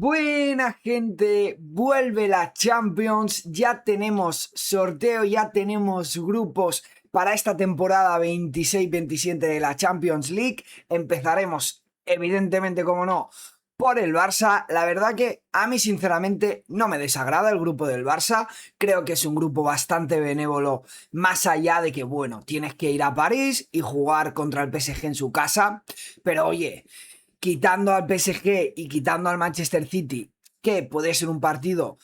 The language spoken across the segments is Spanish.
Buena gente, vuelve la Champions, ya tenemos sorteo, ya tenemos grupos para esta temporada 26-27 de la Champions League. Empezaremos, evidentemente, como no, por el Barça. La verdad que a mí sinceramente no me desagrada el grupo del Barça, creo que es un grupo bastante benévolo, más allá de que, bueno, tienes que ir a París y jugar contra el PSG en su casa, pero oye, quitando al PSG y quitando al Manchester City, que puede ser un partido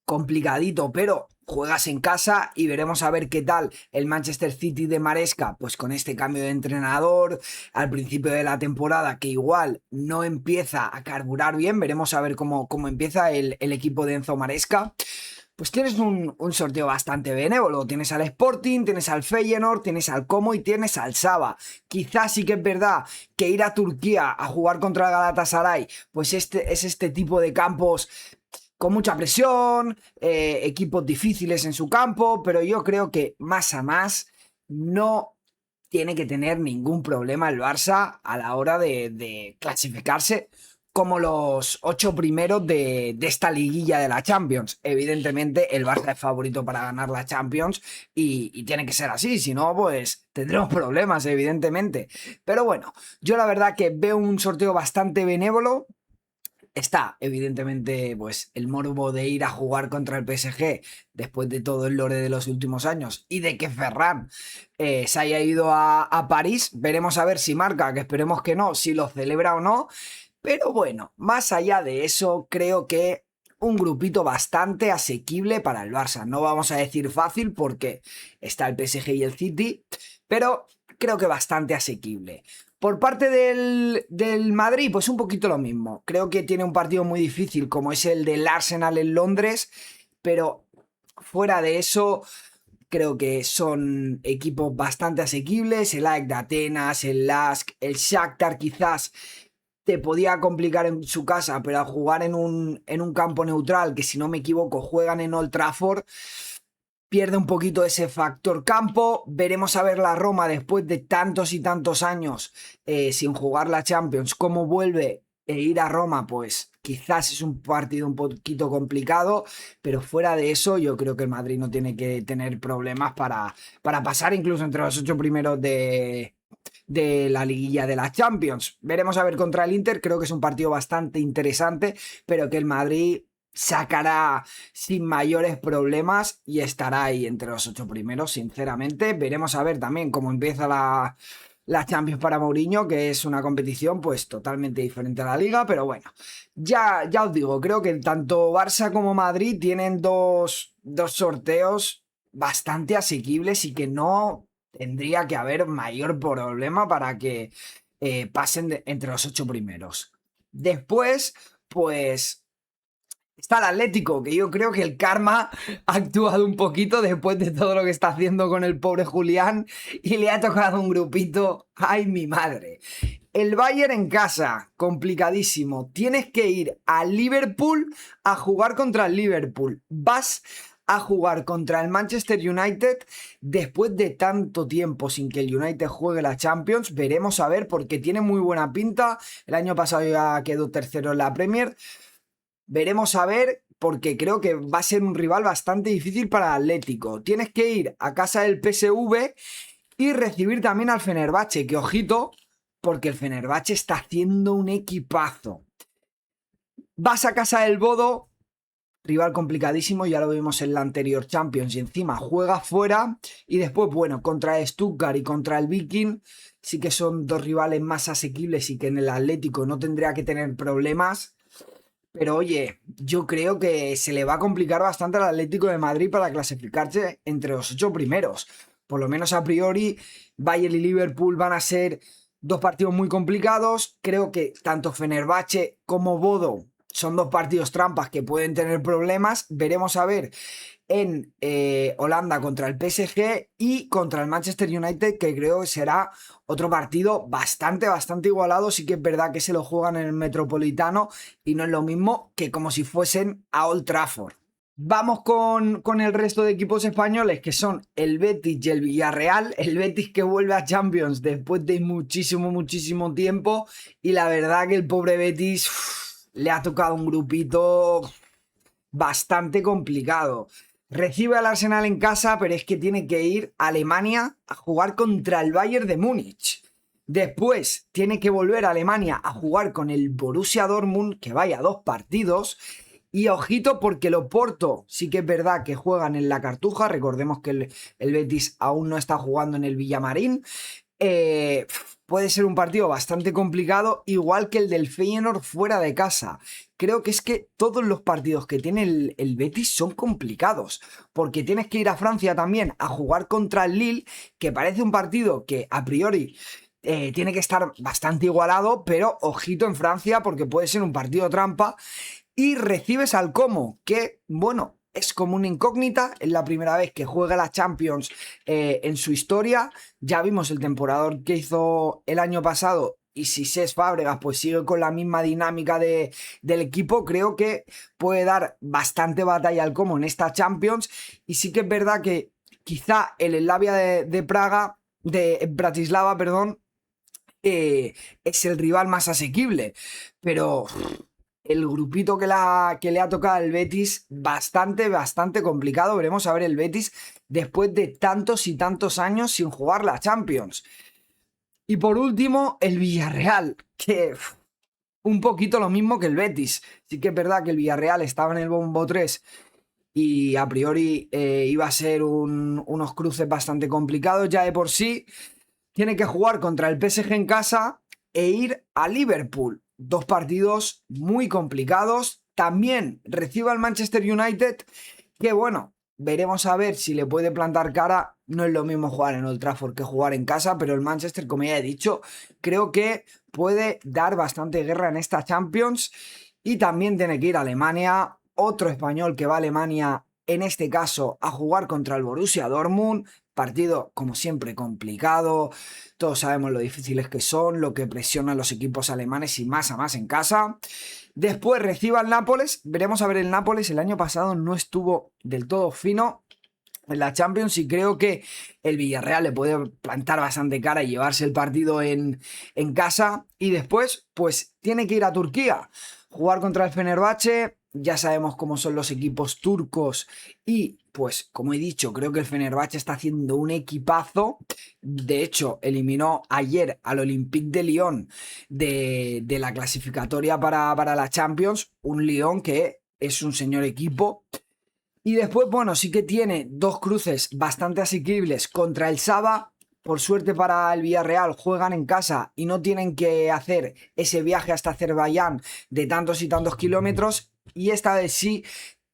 complicadito, pero juegas en casa y veremos a ver qué tal el Manchester City de Maresca, pues con este cambio de entrenador al principio de la temporada, que igual no empieza a carburar bien, veremos a ver cómo empieza el equipo de Enzo Maresca. Pues tienes un sorteo bastante benévolo. Tienes al Sporting, tienes al Feyenoord, tienes al Como y tienes al Saba. Quizás sí que es verdad que ir a Turquía a jugar contra el Galatasaray, pues es este tipo de campos con mucha presión, equipos difíciles en su campo, pero yo creo que más a más no tiene que tener ningún problema el Barça a la hora de clasificarse como los 8 primeros de esta liguilla de la Champions. Evidentemente el Barça es favorito para ganar la Champions y tiene que ser así, si no pues tendremos problemas evidentemente. Pero bueno, yo la verdad que veo un sorteo bastante benévolo. Está, evidentemente, pues el morbo de ir a jugar contra el PSG después de todo el lore de los últimos años y de que Ferran se haya ido a París. Veremos a ver si marca, que esperemos que no, si lo celebra o no. Pero bueno, más allá de eso, creo que un grupito bastante asequible para el Barça. No vamos a decir fácil porque está el PSG y el City, pero creo que bastante asequible. Por parte del Madrid, pues un poquito lo mismo. Creo que tiene un partido muy difícil como es el del Arsenal en Londres, pero fuera de eso, creo que son equipos bastante asequibles. El AEK de Atenas, el LASK, el Shakhtar quizás te podía complicar en su casa, pero al jugar en un campo neutral, que si no me equivoco juegan en Old Trafford, pierde un poquito ese factor campo. Veremos a ver la Roma después de tantos y tantos años sin jugar la Champions, cómo vuelve e ir a Roma, pues quizás es un partido un poquito complicado, pero fuera de eso yo creo que el Madrid no tiene que tener problemas para pasar incluso entre los 8 primeros de la liguilla de la Champions. Veremos a ver contra el Inter, creo que es un partido bastante interesante, pero que el Madrid sacará sin mayores problemas y estará ahí entre los 8 primeros, sinceramente. Veremos a ver también cómo empieza la Champions para Mourinho, que es una competición pues totalmente diferente a la Liga, pero bueno, ya os digo, creo que tanto Barça como Madrid tienen dos sorteos bastante asequibles y que no tendría que haber mayor problema para que pasen entre los 8 primeros. Después, pues está el Atlético, que yo creo que el karma ha actuado un poquito después de todo lo que está haciendo con el pobre Julián y le ha tocado un grupito. ¡Ay, mi madre! El Bayern en casa, complicadísimo. Tienes que ir a Liverpool a jugar contra el Liverpool. Vas a jugar contra el Manchester United después de tanto tiempo sin que el United juegue la Champions. Veremos a ver, porque tiene muy buena pinta. El año pasado ya quedó tercero en la Premier. Veremos a ver, porque creo que va a ser un rival bastante difícil para el Atlético. Tienes que ir a casa del PSV y recibir también al Fenerbahce, que ojito, porque el Fenerbahce está haciendo un equipazo. Vas a casa del Bodo, rival complicadísimo, ya lo vimos en la anterior Champions, y encima juega fuera. Y después, bueno, contra el Stuttgart y contra el Viking, sí que son dos rivales más asequibles y que en el Atlético no tendría que tener problemas. Pero oye, yo creo que se le va a complicar bastante al Atlético de Madrid para clasificarse entre los 8 primeros. Por lo menos a priori, Bayern y Liverpool van a ser dos partidos muy complicados. Creo que tanto Fenerbahce como Bodo son dos partidos trampas que pueden tener problemas. Veremos a ver en Holanda contra el PSG y contra el Manchester United, que creo que será otro partido bastante igualado. Sí que es verdad que se lo juegan en el Metropolitano y no es lo mismo que como si fuesen a Old Trafford. Vamos con el resto de equipos españoles, que son el Betis y el Villarreal. El Betis que vuelve a Champions después de muchísimo tiempo, y la verdad que el pobre Betis le ha tocado un grupito bastante complicado. Recibe al Arsenal en casa, pero es que tiene que ir a Alemania a jugar contra el Bayern de Múnich. Después tiene que volver a Alemania a jugar con el Borussia Dortmund, que vaya 2 partidos. Y ojito porque el Oporto sí que es verdad que juegan en la Cartuja. Recordemos que el Betis aún no está jugando en el Villamarín. Puede ser un partido bastante complicado, igual que el del Feyenoord fuera de casa. Creo que es que todos los partidos que tiene el Betis son complicados, porque tienes que ir a Francia también a jugar contra el Lille, que parece un partido que a priori tiene que estar bastante igualado, pero ojito en Francia porque puede ser un partido trampa. Y recibes al Como, que bueno, es como una incógnita, es la primera vez que juega la Champions en su historia. Ya vimos el temporador que hizo el año pasado y si Cesc Fábregas pues sigue con la misma dinámica del equipo, creo que puede dar bastante batalla al Como en esta Champions. Y sí que es verdad que quizá el Slavia de Praga, de Bratislava, perdón, es el rival más asequible, pero el grupito que le ha tocado al Betis, bastante complicado. Veremos a ver el Betis después de tantos y tantos años sin jugar la Champions. Y por último, el Villarreal, que un poquito lo mismo que el Betis. Sí que es verdad que el Villarreal estaba en el bombo 3 y a priori iba a ser unos cruces bastante complicados ya de por sí. Tiene que jugar contra el PSG en casa e ir a Liverpool. 2 partidos muy complicados. También recibe al Manchester United, que bueno, veremos a ver si le puede plantar cara. No es lo mismo jugar en Old Trafford que jugar en casa, pero el Manchester, como ya he dicho, creo que puede dar bastante guerra en esta Champions. Y también tiene que ir a Alemania. Otro español que va a Alemania, en este caso, a jugar contra el Borussia Dortmund. Partido, como siempre, complicado. Todos sabemos lo difíciles que son, lo que presionan los equipos alemanes y más a más en casa. Después recibe al Nápoles. Veremos a ver el Nápoles. El año pasado no estuvo del todo fino en la Champions y creo que el Villarreal le puede plantar bastante cara y llevarse el partido en casa. Y después, pues, tiene que ir a Turquía, jugar contra el Fenerbahce. Ya sabemos cómo son los equipos turcos y, pues, como he dicho, creo que el Fenerbahce está haciendo un equipazo. De hecho, eliminó ayer al Olympique de Lyon de la clasificatoria para la Champions. Un Lyon que es un señor equipo. Y después, bueno, sí que tiene 2 cruces bastante asequibles contra el Saba. Por suerte para el Villarreal, juegan en casa y no tienen que hacer ese viaje hasta Azerbaiyán de tantos y tantos kilómetros. Y esta vez sí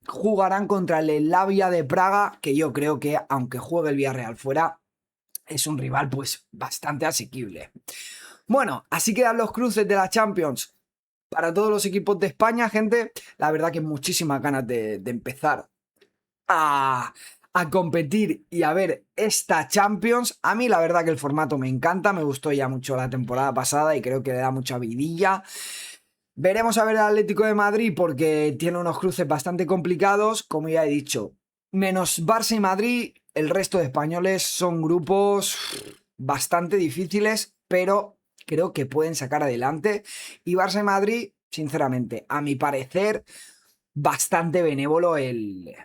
jugarán contra el Slavia de Praga, que yo creo que, aunque juegue el Villarreal fuera, es un rival pues bastante asequible. Bueno, así quedan los cruces de la Champions para todos los equipos de España, gente. La verdad que muchísimas ganas de empezar a competir y a ver esta Champions. A mí la verdad que el formato me encanta, me gustó ya mucho la temporada pasada y creo que le da mucha vidilla. Veremos a ver el Atlético de Madrid porque tiene unos cruces bastante complicados, como ya he dicho. Menos Barça y Madrid, el resto de españoles son grupos bastante difíciles, pero creo que pueden sacar adelante. Y Barça y Madrid, sinceramente, a mi parecer, bastante benévolo el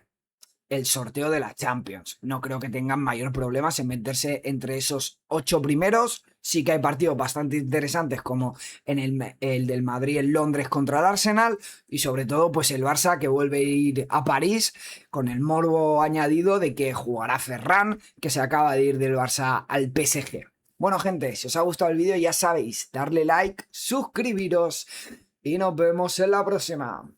sorteo de la Champions. No creo que tengan mayor problemas en meterse entre esos 8 primeros. Sí que hay partidos bastante interesantes como en el del Madrid en Londres contra el Arsenal y sobre todo pues el Barça que vuelve a ir a París con el morbo añadido de que jugará Ferran, que se acaba de ir del Barça al PSG. Bueno, gente, si os ha gustado el vídeo ya sabéis, darle like, suscribiros y nos vemos en la próxima.